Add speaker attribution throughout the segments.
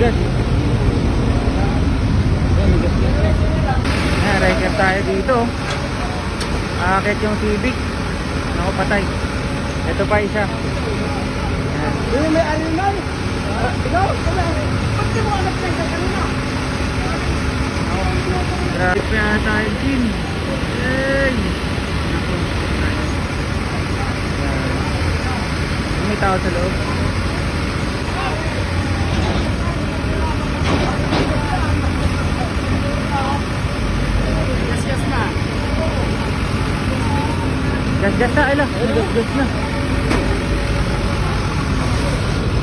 Speaker 1: gas. Yan, gas. Yan, rider tayo dito. Aakit yung Civic. Ako patay. Ito pa isa. Yan.
Speaker 2: Yung may animal. Ikaw, wala. Ba't di mo anak niya kanina?
Speaker 1: Grabe pa tayo din. Yay! Naku. Yan. May tao sa loob.
Speaker 2: Gas na.
Speaker 1: Gas na, ala. Gas na.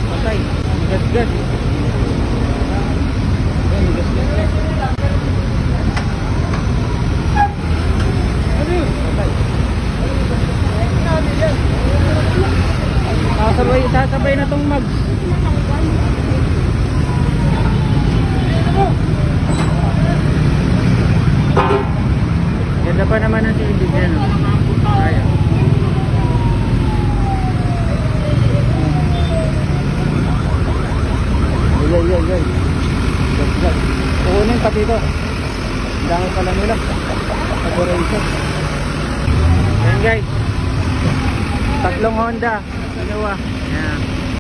Speaker 1: Patay. Gas. Yan, gas. Patay. Sasabay na tong mag. Ganda pa naman ang silid yan. Ayan. Yan. Gas. Kukunin pati ito. Dami pala nila. Carburetor. Yan guys. Tatlong Honda. Dalawa. Yan.